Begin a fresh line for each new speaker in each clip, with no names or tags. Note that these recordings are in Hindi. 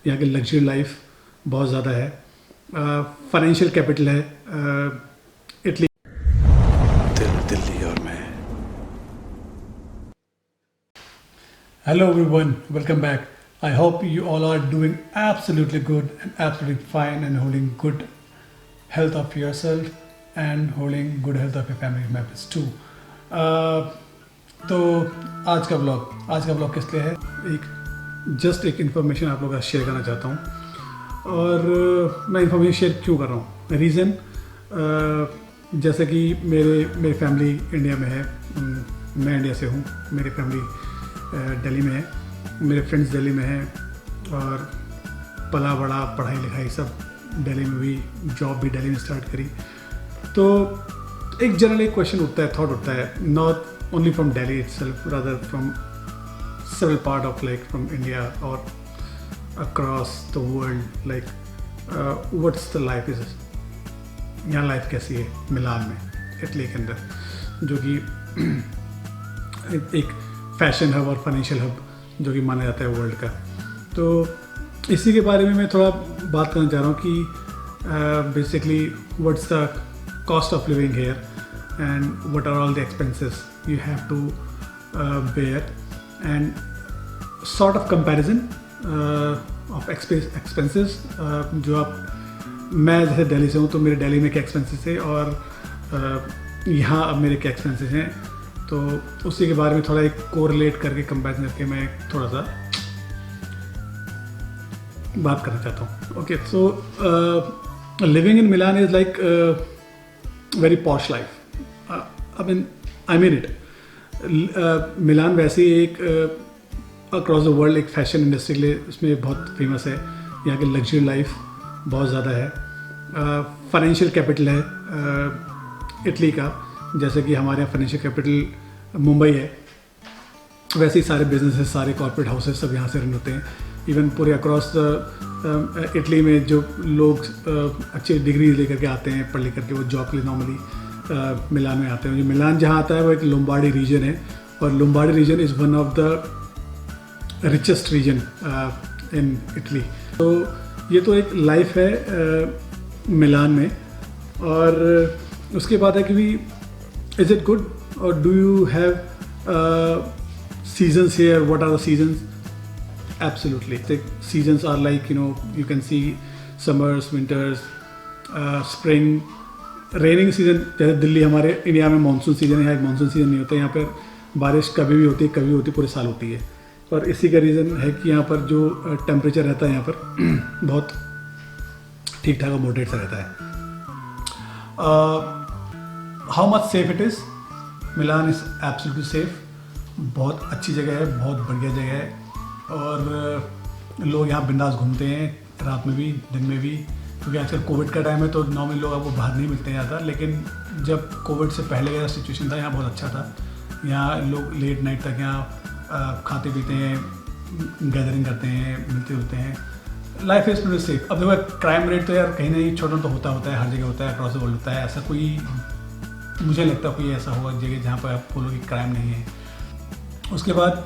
यहाँ की लग्जरी लाइफ बहुत ज़्यादा है, फाइनेंशियल कैपिटल है, इटली।
दिल्ली और मैं।
Hello everyone, welcome back. I hope you all are doing absolutely good and absolutely fine and holding good health of yourself and holding good health of your family members too. तो आज का ब्लॉग किस लिए है, एक इन्फॉर्मेशन आप लोगों का शेयर करना चाहता हूँ। और मैं इन्फॉर्मेशन शेयर क्यों कर रहा हूँ, रीज़न जैसे कि मेरी फैमिली इंडिया में है, मैं इंडिया से हूँ, मेरी फैमिली दिल्ली में है, मेरे फ्रेंड्स दिल्ली में हैं और पला बड़ा पढ़ाई लिखाई सब दिल्ली में हुई, जॉब भी दिल्ली में स्टार्ट करी। तो एक जनरल एक क्वेश्चन उठता है, थॉट उठता है, not only from Delhi itself, rather from several part of like from India और across the world, like what's the life is, यहाँ लाइफ कैसी है मिलान में, इटली के अंदर, जो कि एक फैशन हब और फाइनेंशियल हब जो कि माना जाता है वर्ल्ड का। तो इसी के बारे में मैं थोड़ा बात करना चाह रहा हूँ कि basically what's the cost of living here and what are all the expenses you have to bear and sort of comparison of expenses जो आप, मैं जैसे दिल्ली से हूँ तो मेरे दिल्ली में क्या एक्सपेंसेस है और यहाँ अब मेरे क्या एक्सपेंसेस हैं, तो उसी के बारे में थोड़ा एक कोरिलेट करके कंपैरिजन करके मैं थोड़ा सा बात करना चाहता हूँ। Okay, so living in Milan is like very posh life, I mean it. Milan वैसे ही एक अक्रॉस द वर्ल्ड एक फैशन इंडस्ट्री के लिए उसमें बहुत फेमस है, यहाँ की लग्जरी लाइफ बहुत ज़्यादा है, फाइनेंशियल कैपिटल है इटली का, जैसे कि हमारे यहाँ फाइनेंशियल कैपिटल मुंबई है, वैसे ही सारे बिजनेसेस, सारे कॉर्पोरेट हाउसेस सब यहाँ से रन होते हैं। इवन पूरे अक्रॉस इटली में जो लोग अच्छी डिग्री लेकर के आते हैं, पढ़ लिख करके वो जॉब के लिए नॉर्मली मिलान में आते हैं। जो मिलान जहाँ आता है वो एक लोम्बार्डी रीजन है और Lombardy region is one of the richest region in Italy. तो ये तो एक लाइफ है मिलान में। और उसके बाद है कि भी is it good or do you have seasons here? What are the seasons? Absolutely, the seasons are like, you can see summers, winters, spring, raining season। जैसे दिल्ली हमारे इंडिया में मानसून सीजन है, यहाँ मानसून सीजन नहीं होता, यहाँ पर बारिश कभी भी होती है, कभी होती है, पूरे साल होती है। और इसी का रीज़न है कि यहाँ पर जो टेम्परेचर रहता है यहाँ पर बहुत ठीक ठाक और मॉडरेट सा रहता है। How much safe it is, Milan is absolutely safe, बहुत अच्छी जगह है, बहुत बढ़िया जगह है और लोग यहाँ बिंदास घूमते हैं, रात में भी दिन में भी, क्योंकि आजकल कोविड का टाइम है तो नॉर्मली लोग आपको बाहर नहीं मिलते हैं ज़्यादा, लेकिन जब कोविड से पहले का सिचुएशन था यहाँ बहुत अच्छा था। यहाँ लोग लेट नाइट तक यहाँ खाते पीते हैं, गैदरिंग करते हैं, मिलते जुलते हैं, लाइफ इज़ प्रीटी सेफ। अब देखो क्राइम रेट तो यार कहीं ना कहीं छोटा तो होता है, हर जगह होता है, अक्रॉस द वर्ल्ड होता है, ऐसा कोई मुझे लगता है कोई ऐसा होगा जगह जहाँ पर आप बोलो कि क्राइम नहीं है। उसके बाद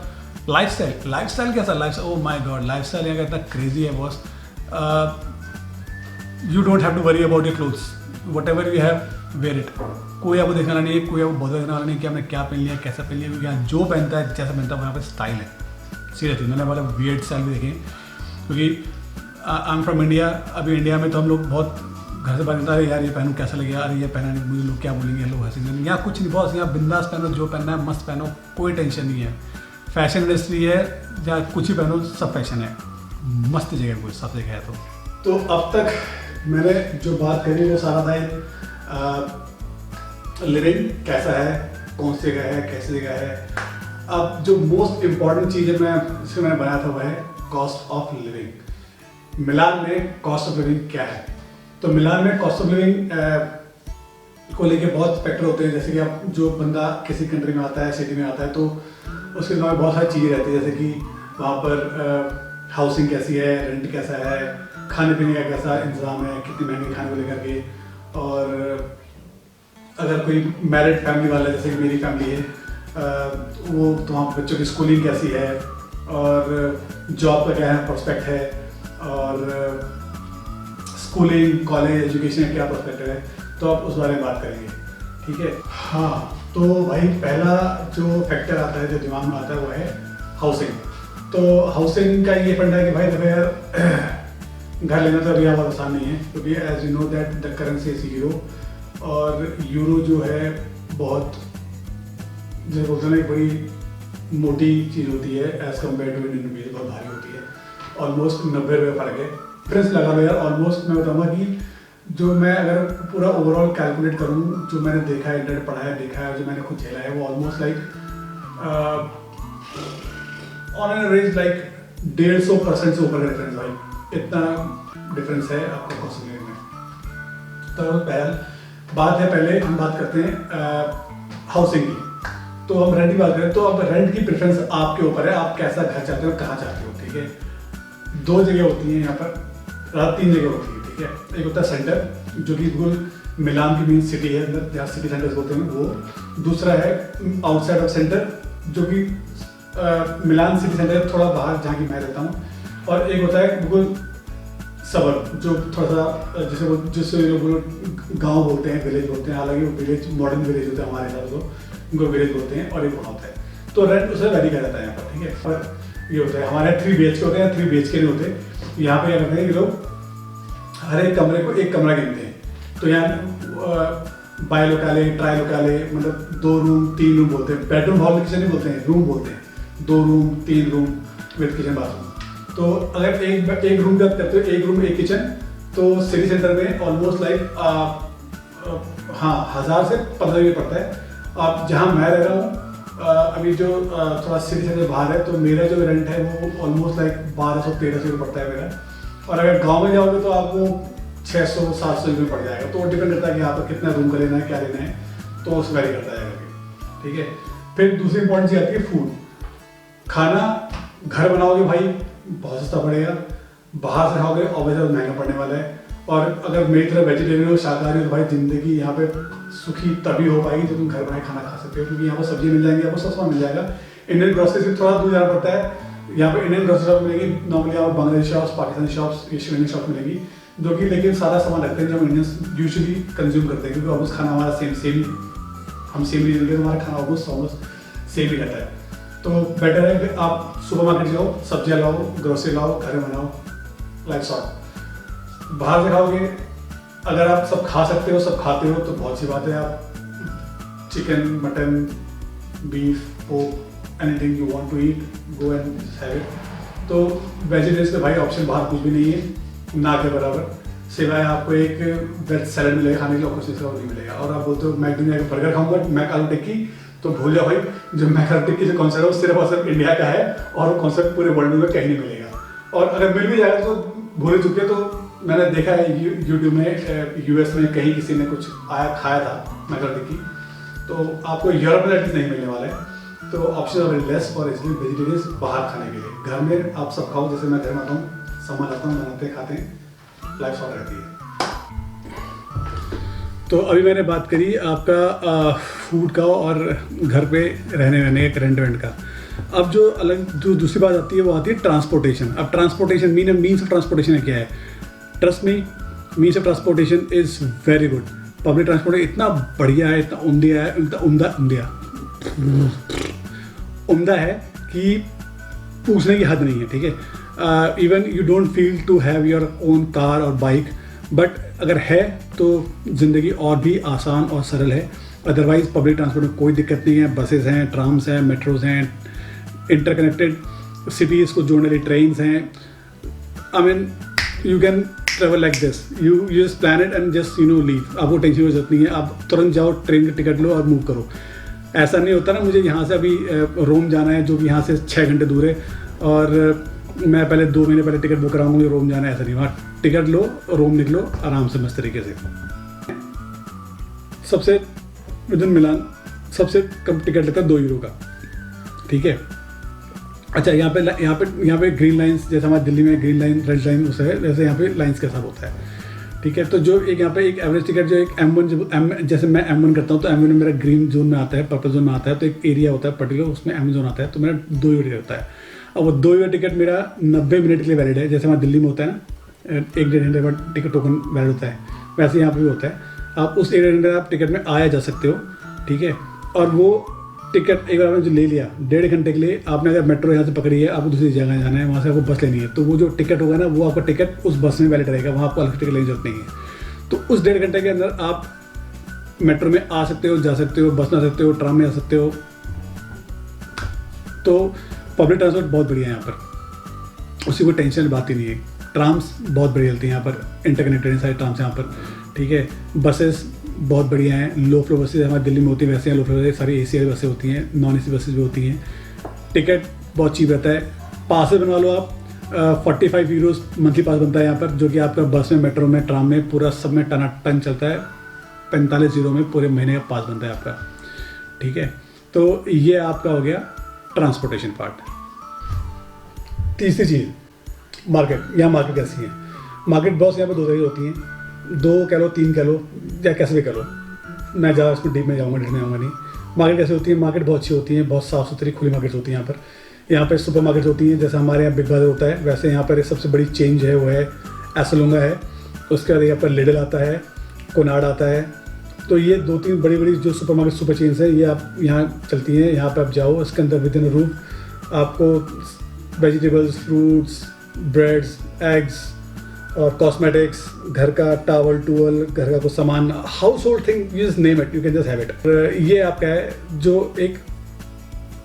लाइफस्टाइल कैसा, ओह माय गॉड, लाइफस्टाइल यहाँ का इतना क्रेजी है boss. You don't have to worry about your clothes, whatever you have wear it. कोई आपको देखना नहीं है, कोई आपको बहुत देखने वाला नहीं कि आपने क्या पहन लिया, कैसा पहन लिया, क्योंकि यहाँ जो पहनता है जैसा पहनता है वहाँ पर स्टाइल है। सीरियसली मैंने वाला वियर्ड स्टाइल भी देखे, क्योंकि आई एम फ्रॉम इंडिया। अभी इंडिया में तो हम लोग बहुत घर से बाहर निकलता है, यार ये पहनूं कैसा लगेगा, अरे ये पहना नहीं, मुझे लोग क्या बोलेंगे, लोग हंसेंगे। यहाँ कुछ नहीं बॉस, यहाँ बिंदास पहनो, जो पहनना है मस्त पहनो, कोई टेंशन नहीं है। फैशन इंडस्ट्री है जहाँ कुछ ही पहनो, सब फैशन है, मस्त जगह है, कोई सब जगह है। तो अब तक मैंने जो बात करी वो सारा था लिविंग कैसा है, कौन सी जगह है, कैसी जगह है। अब जो मोस्ट इम्पॉर्टेंट चीज़ है मैंने बनाया था वह है कॉस्ट ऑफ लिविंग। मिलान में कॉस्ट ऑफ लिविंग क्या है? तो मिलान में कॉस्ट ऑफ लिविंग को लेके बहुत फैक्टर होते हैं। जैसे कि आप जो बंदा किसी कंट्री में आता है, सिटी में आता है, तो उसके दिमाग में बहुत सारी चीज़ें रहती है, जैसे कि वहाँ पर हाउसिंग कैसी है, रेंट कैसा है, खाने पीने का कैसा इंतज़ाम है, कितनी महंगी खाने को लेकर के, और अगर कोई मैरिड फैमिली वाला है, जैसे कि मेरी फैमिली है, वो तो वहाँ बच्चों की स्कूलिंग कैसी है और जॉब का क्या है प्रोस्पेक्ट है, और स्कूलिंग, कॉलेज, एजुकेशन का क्या पर्सपेक्टिव है, तो आप उस बारे में बात करेंगे। ठीक है। हाँ, तो भाई पहला जो फैक्टर आता है, जो दिमाग में आता है, वो है हाउसिंग। तो हाउसिंग का ये फंडा है कि भाई देखो यार, घर लेना तो अभी बहुत आसान नहीं है, क्योंकि as you know that the currency is euro, और यूरो जो है बहुत, जो बोलते हैं, एक बड़ी मोटी चीज़ होती है as compare to Indian rupees, बहुत भारी होती है। ऑलमोस्ट 90 रुपये फर्क है, डिफरेंस लगा लो यार। ऑलमोस्ट मैं बताऊँगा कि जो मैं अगर पूरा ओवरऑल कैलकुलेट करूँ, जो मैंने देखा है, इंटरनेट पढ़ा है, देखा है, जो मैंने खुद झेला है, वो almost like on an average like 150% से ऊपर का डिफरेंस भाई, इतना डिफरेंस है आपका कॉस्ट में। तो पहले बात है, पहले हम बात करते हैं हाउसिंग की। तो हम रेंट की बात करें, तो अब रेंट की प्रेफरेंस आपके ऊपर है, आप कैसा घर चाहते हो, कहाँ चाहते हो। ठीक है। 2 जगह होती हैं यहाँ पर, 3 जगह होती है। ठीक है। एक होता है सेंटर, जो कि बिल्कुल मिलान की मेन सिटी है, अंदर जहाँ सिटी सेंटर्स होते हैं वो। दूसरा है आउटसाइड ऑफ सेंटर, जो कि मिलान सिटी सेंटर थोड़ा बाहर, जहाँ की मैं रहता हूँ। और एक होता है बिल्कुल सबर्ब, जो थोड़ा सा जिसे लोग गांव बोलते हैं, विलेज बोलते हैं। हालांकि वो विलेज मॉडर्न विलेज होते हैं हमारे हिसाब से, उनको विलेज बोलते हैं। और एक वहाँ होता है, तो रेंट उसे वैरी कर जाता है यहाँ पर। ठीक है। और ये होता है, हमारे 3 BHK होते हैं, 3 BHK नहीं होते। यहाँ पे क्या करते हैं कि लोग हर एक कमरे को एक कमरा गिनते हैं। तो यहाँ बाय लोकाले, ट्राई लोकाले, मतलब 2 रूम 3 रूम बोलते हैं। बेडरूम, हॉल, किचन नहीं बोलते हैं, रूम बोलते हैं। 2 room 3 room with kitchen bathroom. तो अगर एक रूम का करते हो, 1 रूम 1 किचन, तो सिटी सेंटर में ऑलमोस्ट लाइक हाँ 1000 से 15 रुपये पड़ता है। अब जहाँ मैं रह रहा हूँ अभी, जो थोड़ा सिटी सेंटर बाहर है, तो मेरा जो रेंट है वो ऑलमोस्ट लाइक 1200-1300 रुपये पड़ता है मेरा। और अगर गांव में जाओगे तो आपको 600-700 रुपये पड़ जाएगा। तो डिपेंड करता है कि आपको कितना रूम का लेना है, क्या लेना है, तो उस वैरी करता है अभी। ठीक है। फिर दूसरी पॉइंट ये आती है फूड। खाना घर बनाओगे भाई बहुत सस्ता पड़ेगा, बाहर से खाओगे ऑब्वियसली महंगा पड़ने वाला है। और अगर मेरी तरह वेजिटेरियन हो, शाकाहारी हो, तो भाई ज़िंदगी यहाँ पे सुखी तभी हो पाएगी जब तुम घर बनाए खाना खा सकते हो, क्योंकि यहाँ पर सब्जी मिल जाएंगी, आपको सस्ता मिल जाएगा। इंडियन ग्रोसरी से थोड़ा दूर जाना पड़ता है। यहाँ पे इंडियन ग्रोसरी शॉप मिलेगी, नॉर्मली आपको Bangladeshi shops, Pakistani shops, Asian Indian shop मिलेगी, जो कि लेकिन सारा सामान रखते हैं जो हम इंडियंस यूजुअली कंज्यूम करते हैं, क्योंकि ऑलमोस्ट खाना हमारा सेम हम सेम रीजन के, हमारा खाना ऑलमोस्ट सेम ही रहता है। तो बेटर है कि आप सुपरमार्केट जाओ, सब्जियाँ लाओ, ग्रोसरी लाओ, घर बनाओ, लाइफ शॉर्ट। बाहर से खाओगे, अगर आप सब खा सकते हो, सब खाते हो, तो बहुत सी बात है। आप chicken, mutton, beef, pork, anything you want to eat, go and have it. तो वेजिटेरियंस के भाई ऑप्शन बाहर कुछ भी नहीं है, ना के बराबर, सिवाय आपको एक वेज सैलड मिलेगा खाने के लिए, कुछ इसका नहीं मिलेगा। और आप बोलते हो मैकडी में बर्गर खाऊंगा, मैक आलू टिक्की, तो भूल जाओ भाई, जो मैक आलू टिक्की जो कॉन्सेप्ट है वो सिर्फ और सिर्फ इंडिया का है, और वो कॉन्सेप्ट पूरे वर्ल्ड में कहीं नहीं मिलेगा। और अगर मिल भी जाएगा तो भूल चुके। तो मैंने देखा है यूट्यूब में, US में कहीं किसी ने कुछ खाया था मैक आलू टिक्की, तो आपको यूरोप में एटलीस्ट नहीं मिलने वाला है। तो ऑप्शन आर लेस और इसलिए वेजिटेरियंस बाहर खाने के लिए। घर में आप सब खाओ, जैसे मैं घर में आता हूँ, सामान लाता हूँ, बनाते खाते हैं, लाइफ शॉर्ट रहती है। तो अभी मैंने बात करी आपका फूड का और घर पे रहने का रेंट का। अब जो दूसरी बात आती है वो आती है ट्रांसपोर्टेशन। अब ट्रांसपोर्टेशन मीन्स ऑफ ट्रांसपोर्टेशन क्या है? Trust me, means of transportation is very good. Public transportation इतना बढ़िया है, इतना उम्दा है कि पूछने की हद नहीं है। ठीक है। Even you don't feel to have your own car और बाइक, बट अगर है तो ज़िंदगी और भी आसान और सरल है। अदरवाइज़ पब्लिक ट्रांसपोर्ट में कोई दिक्कत नहीं है। बसेस हैं, ट्राम्स हैं, मेट्रोज हैं, इंटरकनेक्टेड सिटीज़ को जोड़ने वाली ट्रेन्स हैं। I mean you can travel like this, you just plan it and just leave. आपको टेंशन की जरूरत नहीं है, आप तुरंत जाओ, ट्रेन की टिकट लो और मूव करो। ऐसा नहीं होता ना, मुझे यहाँ से अभी रोम जाना है, जो कि यहाँ से 6 घंटे दूर है, और मैं पहले 2 महीने पहले टिकट बुक कराऊंगा, रोम जाना है। ऐसा नहीं, वहाँ टिकट लो, रोम निकलो आराम से मस्त तरीके से। सबसे विदिन मिलान सबसे कम टिकट लेता है 2 यूरो का। ठीक है। अच्छा, यहाँ पे ग्रीन लाइन्स, जैसे हमारे दिल्ली में ग्रीन लाइन, रेड लाइन उसे है, वैसे यहाँ पे लाइन्स के हिसाब होता है। ठीक है। तो जो एक यहाँ पे एक एवरेज टिकट, जो एक M1, जैसे मैं M1 करता हूँ, तो M1 में मेरा ग्रीन जोन में आता है, पर्पल जोन में आता है, तो एक एरिया होता है पर्टिकुलर, उसमें M जोन आता है, तो मेरा 2 यूरो होता है। अब वो 2 ईयर टिकट मेरा 90 मिनट के लिए वैलिड है, जैसे हमारे दिल्ली में होता है ना 1-1.5 घंटे बाद टिकट टोकन वैलिड होता है, वैसे यहाँ पे भी होता है। आप उस 1-1.5 घंटे आप टिकट में आया जा सकते हो, ठीक है। और वो टिकट एक बार आपने जो ले लिया 1.5 घंटे के लिए, आपने अगर मेट्रो यहाँ से पकड़ी है, आपको दूसरी जगह जाना है, वहाँ से आपको बस लेनी है, तो वो जो टिकट होगा ना वो आपका टिकट उस बस में वैलिड रहेगा, वहाँ आपको अलग टिकट लेने की जरूरत नहीं है। तो उस 1.5 घंटे के अंदर आप मेट्रो में आ सकते हो, जा सकते हो, बस में आ सकते हो, ट्राम में आ सकते हो। तो पब्लिक ट्रांसपोर्ट बहुत बढ़िया है यहाँ पर, उसकी कोई टेंशन की बात ही नहीं है। ट्राम्स बहुत बढ़िया चलती हैं यहाँ पर, इंटरकनेक्टेड सारी ट्राम्स यहाँ पर, ठीक है। बसेस बहुत बढ़िया हैं, लो फ्लो बसेस हमारे दिल्ली में होती हैं, वैसे यहाँ लो फ्लो बसेस सारी AC वाली बसें होती हैं, नॉन AC बसेस भी होती हैं। टिकट बहुत चीप रहता है, पासेस बनवा लो आप, 45 यूरोज मंथली पास बनता है यहाँ पर, जो कि आपका बस में, मेट्रो में, ट्राम में पूरा सब में टन चलता है। 45 यूरो में पूरे महीने का पास बनता है आपका, ठीक है। तो ये आपका हो गया ट्रांसपोर्टेशन पार्ट। तीसरी चीज़ मार्केट। यहाँ मार्केट कैसी है? मार्केट बहुत यहाँ पर 2 तरह की होती हैं, 2 कह लो, 3 कह लो, या कैसे भी कह लो, मैं ज़्यादा इसमें डीप में जाऊँगा, डिटेल में जाऊँगा नहीं। मार्केट कैसे होती है? मार्केट बहुत अच्छी होती है, बहुत साफ़ सुथरी खुली मार्केट होती है यहाँ पर। यहाँ पर सुपर मार्केट होती हैं, जैसे हमारे यहाँ बिग बाज़ार होता है, वैसे यहाँ पर सबसे बड़ी चेंज है वो है एसलूंगा है, उसके बाद यहाँ पर लिडल आता है, कोनार्ड आता है। तो ये 2-3 बड़ी जो सुपर मार्केट सुपर चेन्स हैं, ये आप यहाँ चलती हैं। यहाँ पर आप जाओ, इसके अंदर विद इन रूफ आपको वेजिटेबल्स, फ्रूट्स, ब्रेड्स, एग्स और कॉस्मेटिक्स, घर का टावल टूवल, घर का कुछ सामान, house hold thing, you just name it, you can just have it. ये आपका है जो एक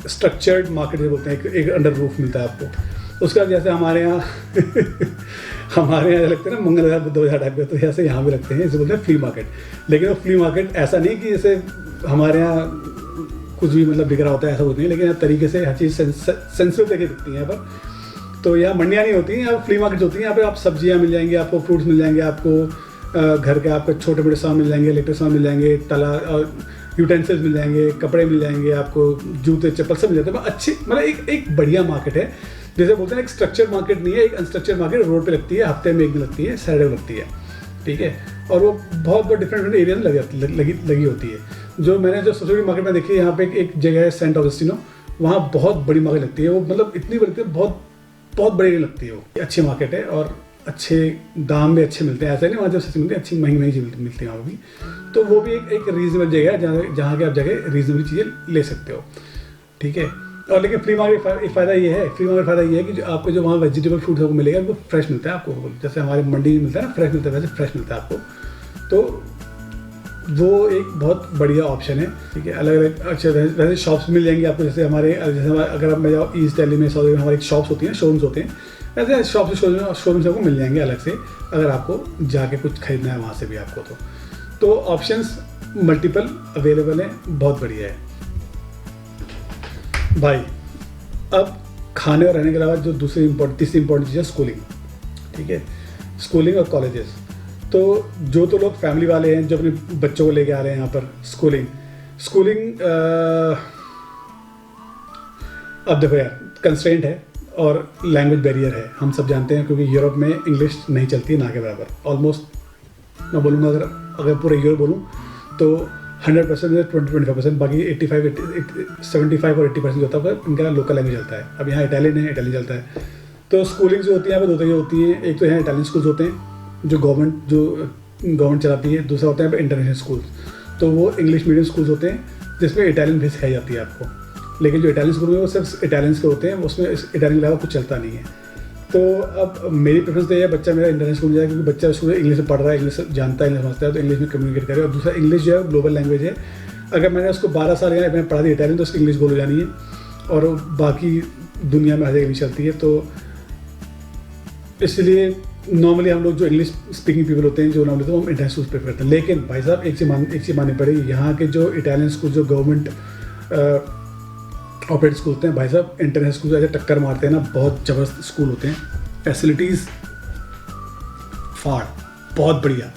स्ट्रक्चर्ड मार्केट जो बोलते हैं, एक अंडर रूफ मिलता है आपको। उसका जैसे हमारे यहाँ हमारे यहाँ लगते हैं ना मंगल बाजार, बुद्ध बाजार टाइप के, तो ऐसे यहाँ भी लगते हैं, इसे बोलते हैं फ्ली मार्केट। लेकिन वो फ्ली मार्केट ऐसा नहीं कि जैसे हमारे यहाँ कुछ भी मतलब बिक रहा होता है, ऐसा होती है, लेकिन यहाँ तरीके से हर चीज़ सेंसिटिव तरीके दिखती है यहाँ पर। तो यहाँ मंडियाँ नहीं होती हैं, यहाँ फ्ली मार्केट होती हैं। यहाँ पे आप सब्जियाँ मिल जाएंगी, आपको फ्रूट्स मिल जाएंगे, आपको घर के आपके छोटे मोटे सामान मिल जाएंगे, इलेक्ट्रिक सामान मिल जाएंगे, तला और यूटेंसिल्स मिल जाएंगे, कपड़े मिल जाएंगे, आपको जूते चप्पल सब मिल जाते हैं। अच्छी मतलब एक बढ़िया मार्केट है, जैसे बोलते हैं एक स्ट्रक्चर्ड मार्केट नहीं है, एक अनस्ट्रक्चर्ड मार्केट रोड पे लगती है, हफ्ते में 1 दिन लगती है, सैटरडे लगती है, ठीक है। और वो बहुत डिफरेंट एरिया में लगी होती है। जो मैंने जो सबसे बड़ी मार्केट में देखी है, यहाँ पे एक जगह है सेंट ऑगस्टिनो, वहाँ बहुत बड़ी मार्केट लगती है, वो मतलब इतनी बड़ी लगती है, बहुत बड़ी लगती है। वो अच्छी मार्केट है और अच्छे दाम में अच्छे मिलते हैं, ऐसा नहीं वहाँ जो सस्ती मिलती है, अच्छी महंगी चीज़ मिलती है वहाँ भी। तो वो भी एक रीजनेबल जगह है जहाँ के आप जगह रीजनेबल चीज़ें ले सकते हो, ठीक है। और लेकिन फ्री मार्केट एक फ़ायदा ये है, फ्री मार्केट फ़ायदा ये है कि जो आपको जो वहाँ वेजिटेबल फ्रूट आपको मिलेगा वो फ्रेश मिलता है आपको, जैसे हमारे मंडी में मिलता है ना फ्रेश मिलता है, वैसे फ्रेश मिलता है आपको। तो वो एक बहुत बढ़िया ऑप्शन है, ठीक है। अलग अलग अच्छे वैसे शॉप्स मिल जाएंगे आपको, जैसे अगर आप मैं जाओ ईस्ट दिल्ली में, साउथ दिल्ली में हमारी शॉप्स होती हैं, शोरूम्स होते हैं, वैसे शॉप से शोरूम आपको मिल जाएंगे अलग से, अगर आपको जाके कुछ खरीदना है वहाँ से भी आपको। तो ऑप्शंस मल्टीपल अवेलेबल हैं, बहुत बढ़िया है भाई। अब खाने और रहने के अलावा जो तीसरी इंपॉर्टेंट चीज़ है स्कूलिंग, ठीक है। स्कूलिंग और कॉलेजेस, तो जो तो लोग फैमिली वाले हैं जो अपने बच्चों को लेके आ रहे हैं यहाँ पर स्कूलिंग अब देखो यार कंस्ट्रेंट है और लैंग्वेज बैरियर है, हम सब जानते हैं, क्योंकि यूरोप में इंग्लिश नहीं चलती ना के बराबर। ऑलमोस्ट मैं बोलूँगा अगर पूरे यूरोप बोलूँ तो 100% में 20-25%, बाकी 75 और 80% जो होता है इनका लोकल लैंग्वेज चलता है। अब यहाँ इटालियन चलता है। तो स्कूलिंग जो होती है यहाँ पे 2 तरह की होती हैं, एक तो यहाँ इटालियन स्कूल्स होते हैं जो गवर्नमेंट चलाती है, दूसरा होता है यहाँ पे इंटरनेशनल स्कूल्स, तो वो इंग्लिश मीडियम स्कूल्स होते हैं जिसमें इटालियन भी सिखाई जाती है आपको। लेकिन जो इटालियन स्कूल में वो सिर्फ इटालियंस के होते हैं, उसमें इटालियन के अलावा कुछ चलता नहीं है। तो अब मेरी प्रेफरेंस तो ये है बच्चा मेरा इंटरनेशनल स्कूल जाए, क्योंकि बच्चा स्कूल इंग्लिश में पढ़ रहा है, इंग्लिश जानता है, इंग्लिश समझता है, तो इंग्लिश में कम्युनिकेट करे। और दूसरा इंग्लिश जो है ग्लोबल लैंग्वेज है, अगर मैंने उसको 12 साल या मैंने पढ़ा दी इटालियन तो उसकी इंग्लिश बोल जानी है, और बाकी दुनिया में हर जगह इंग्लिश चलती है। तो इसलिए नॉर्मली हम लोग जो इंग्लिश स्पीकिंग पीपल होते हैं जो नॉर्मली तो हम इंटरनेशनल स्कूल प्रेफर करते हैं। लेकिन भाई साहब एक चीज़ माननी पड़ेगी, यहाँ के जो इटालियन स्कूल जो गवर्नमेंट ऑपरेट स्कूल होते हैं भाई साहब, इंटरनेशनल स्कूल ऐसे टक्कर मारते हैं ना, बहुत ज़बरदस्त स्कूल होते हैं, फैसिलिटीज़ बहुत बढ़िया।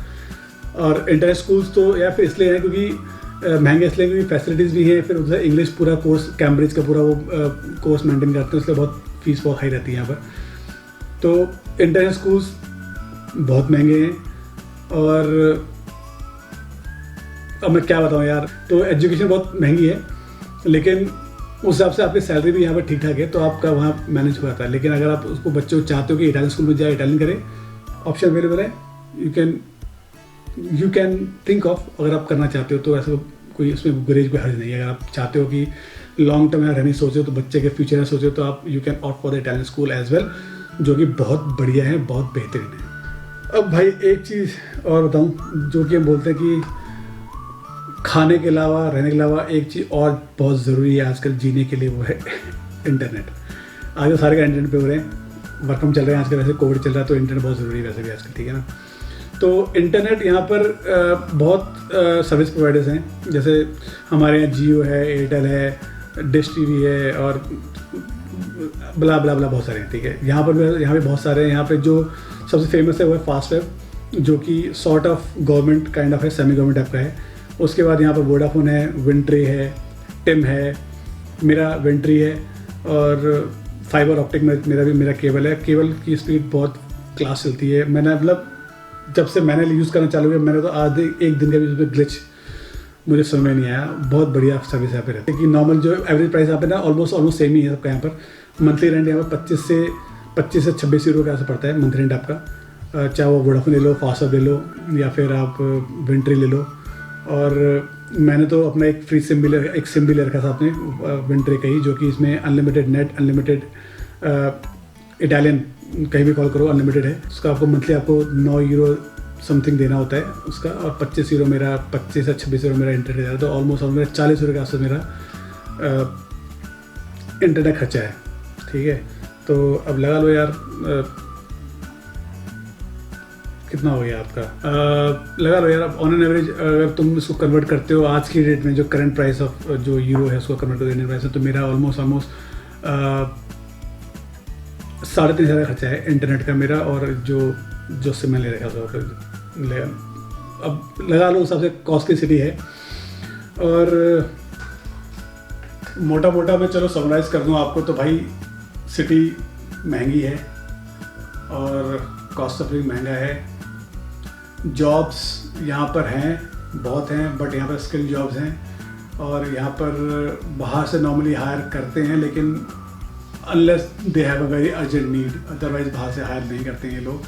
और इंटरनेशनल स्कूल्स तो या फिर इसलिए हैं क्योंकि महंगे, इसलिए क्योंकि फैसिलिटीज़ भी हैं, फिर उधर इंग्लिश पूरा कोर्स कैम्ब्रिज का पूरा वो कोर्स मेंटेन करते हैं, इसलिए बहुत फीस बहुत हाई रहती है यहाँ पर। तो इंटरनेशनल स्कूल्स बहुत महंगे हैं, और अब मैं क्या बताऊँ यार, तो एजुकेशन बहुत महंगी है, लेकिन उस हिसाब से आपकी सैलरी भी यहाँ पर ठीक ठाक है, तो आपका वहाँ मैनेज हो जाता है। लेकिन अगर आप उसको बच्चों चाहते हो कि इटालियन स्कूल में जाए, इटालियन करें, ऑप्शन अवेलेबल है। यू कैन थिंक ऑफ, अगर आप करना चाहते हो तो ऐसा कोई उसमें गुरेज कोई हर्ज नहीं है। अगर आप चाहते हो कि लॉन्ग टर्म यहाँ रहने सोचो, तो बच्चे के फ्यूचर में सोचो, तो आप you can opt for the Italian school as well, जो कि बहुत बढ़िया है, बहुत बेहतरीन है। अब भाई एक चीज़ और बताऊँ, जो कि हम बोलते हैं कि खाने के अलावा, रहने के अलावा एक चीज़ और बहुत ज़रूरी है आजकल जीने के लिए, वो है इंटरनेट। आजकल सारे का इंटरनेट पे हो रहे हैं, वर्क फ्रॉम चल रहे हैं आजकल, वैसे कोविड चल रहा है तो इंटरनेट बहुत ज़रूरी है वैसे भी आजकल, ठीक है ना। तो इंटरनेट यहाँ पर बहुत सर्विस प्रोवाइडर्स हैं, जैसे हमारे यहाँ जियो है, एयरटेल है, डिश टीवी है और बला बला बला बहुत सारे हैं, ठीक है। यहाँ पे बहुत सारे हैं। यहाँ पे जो सबसे फेमस है वो है फास्टवेब, जो कि sort of government kind of है, सेमी गवर्नमेंट टाइप का है। उसके बाद यहाँ पर वोडाफोन है, विंट्री है, टिम है, मेरा विंट्री है, और फाइबर ऑप्टिक में मेरा केबल है। केबल की स्पीड बहुत क्लास चलती है। मैंने मतलब जब से मैंने यूज़ करना चालू किया, मैंने तो आज एक दिन का भी उसमें ग्लिच मुझे समझ में नहीं आया। बहुत बढ़िया सर्विस यहाँ पे रहती है कि नॉर्मल जो एवरेज प्राइस यहाँ पे ना ऑलमोस्ट सेम ही है सबका। यहाँ पर मंथली रेंट यहाँ पर 25 से 26 यूरो का ऐसा पड़ता है मंथली रेंट आपका, चाहे वो वोडाफोन ले लो, फास्टवेब ले लो, या फिर आप विंट्री ले लो। और मैंने तो अपना एक फ्री सिम भी ले रखा था अपने विंट्री का ही, जो कि इसमें अनलिमिटेड नेट, अनलिमिटेड इटालियन कहीं भी कॉल करो, अनलिमिटेड है। उसका आपको मंथली आपको 9 यूरो समथिंग देना होता है उसका, और 25 यूरो मेरा, 25 से 26 यूरो मेरा इंटरनेट है। तो ऑलमोस्ट मेरा 40 यूरो के आसपास मेरा इंटरनेट खर्चा है, ठीक है। तो अब लगा लो यार, कितना हो गया आपका, लगा लो यार अब ऑन एन एवरेज अगर तुम इसको कन्वर्ट करते हो आज की डेट में, जो करंट प्राइस ऑफ जो यूरो है उसको कन्वर्ट कर इंडियन प्राइस है, तो मेरा ऑलमोस्ट 3,500 खर्चा है इंटरनेट का मेरा। और जो सिम मैं ले रखा था अब लगा लो, सबसे कॉस्टली सिटी है। और मोटा मोटा मैं चलो समराइज कर दूँ आपको, तो भाई सिटी महंगी है और कॉस्ट ऑफ लिविंग महंगा है। जॉब्स यहाँ पर हैं, बहुत हैं, बट यहाँ पर स्किल जॉब्स हैं, और यहाँ पर बाहर से नॉर्मली हायर करते हैं, लेकिन unless they have a very urgent need, otherwise बाहर से हायर नहीं करते हैं लोग।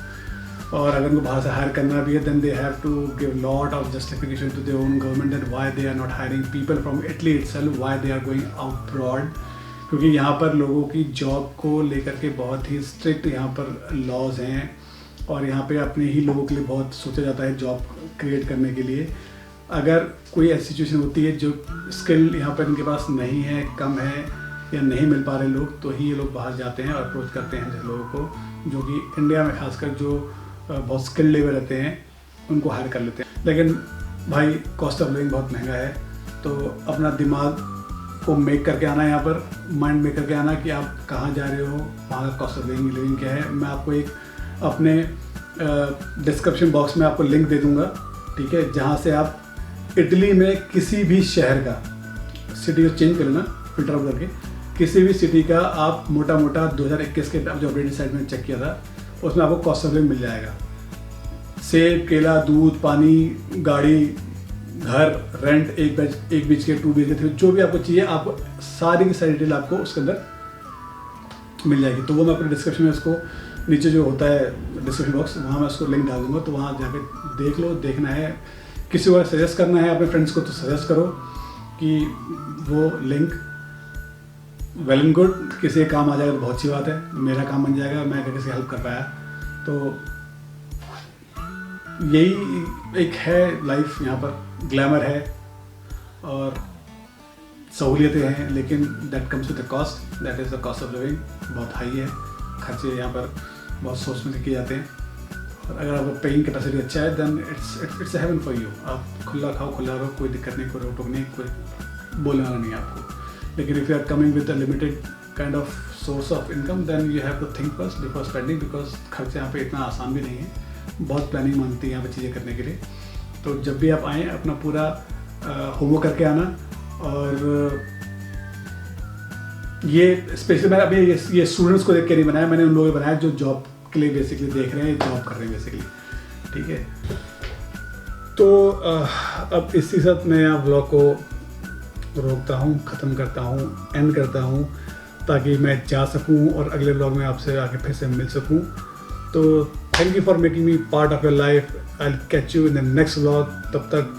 और अगर उनको बाहर से हायर करना भी है, then they have to give lot of justification to their own government that why they are not hiring people from Italy itself, why they are going out broad. क्योंकि यहाँ पर लोगों की जॉब को लेकर के बहुत ही स्ट्रिक्ट यहाँ पर लॉज हैं, और यहाँ पे अपने ही लोगों के लिए बहुत सोचा जाता है जॉब क्रिएट करने के लिए। अगर कोई ऐसी सिचुएशन होती है जो स्किल यहाँ पर इनके पास नहीं है, कम है, या नहीं मिल पा रहे लोग, तो ही ये लोग बाहर जाते हैं और अप्रोच करते हैं जिन लोगों को, जो कि इंडिया में खासकर जो बहुत स्किल लेवल रहते हैं उनको हायर कर लेते हैं। लेकिन भाई कॉस्ट ऑफ लिविंग बहुत महंगा है, तो अपना दिमाग को मेक करके आना है, यहाँ पर माइंड मेक करके आना कि आप कहाँ जा रहे हो, वहाँ का कॉस्ट ऑफ लिविंग क्या है। मैं आपको एक अपने डिस्क्रिप्शन बॉक्स में आपको लिंक दे दूँगा, ठीक है, जहाँ से आप इटली में किसी भी शहर का, सिटी को चेंज कर लेना फिल्टर आउट करके, किसी भी सिटी का आप मोटा मोटा 2021 के जो अपडेटेड साइट में चेक किया था, उसमें आपको कॉस्ट ऑफ लिविंग मिल जाएगा। सेब, केला, दूध, पानी, गाड़ी, घर, रेंट, एक BHK, 2 BHK, जो भी आपको चाहिए, आपको सारी की सारी डिटेल आपको उसके अंदर मिल जाएगी। तो वो मैं अपने डिस्क्रिप्शन में उसको नीचे जो होता है डिस्क्रिप्शन बॉक्स, वहाँ मैं उसको लिंक डाल दूँगा, तो वहाँ जाके देख लो। देखना है, किसी को सजेस्ट करना है अपने फ्रेंड्स को, तो सजेस्ट करो कि वो लिंक वेल एंड गुड, किसी काम आ जाएगा तो बहुत अच्छी बात है, मेरा काम बन जाएगा, मैं अगर किसी हेल्प कर पाया। तो यही एक है लाइफ, यहाँ पर ग्लैमर है और सहूलियतें हैं, लेकिन that comes with the cost, that is the cost of living. बहुत हाई है, खर्चे यहाँ पर बहुत सोच समझ के किए जाते हैं। और अगर आपका पेइंग कैपेसिटी अच्छा है, then it's heaven for you. आप खुला खाओ, खुला रहो, कोई दिक्कत नहीं, कोई रोक टोक नहीं, कोई बोलने वाला नहीं है आपको। लेकिन if you are coming with a limited kind of source of income, then you have to think first before spending, because खर्चे यहाँ पे इतना आसान भी नहीं है, बहुत प्लानिंग मांगती है यहाँ पे चीज़ें करने के लिए। तो जब भी आप आएँ, अपना पूरा होमवर्क करके आना। और ये स्पेशली मैं अभी ये स्टूडेंट्स को देख के नहीं बनाया, मैंने उन लोगों को बनाया जो जॉब के लिए बेसिकली देख रहे हैं, जॉब कर रहे हैं बेसिकली, ठीक है। तो अब इसी साथ मैं यहाँ ब्लॉग को रोकता हूँ, ख़त्म करता हूँ, एंड करता हूँ, ताकि मैं जा सकूँ और अगले व्लॉग में आपसे आके फिर से मिल सकूँ। तो thank you for making me part of your life. I will catch you in the next vlog. तब तक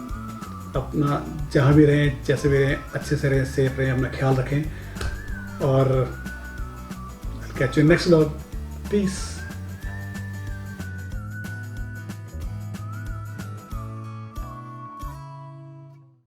अपना जहाँ भी रहें, जैसे भी रहें, अच्छे से रहें, सेफ रहें, अपना ख्याल रखें और catch you next vlog. Piece.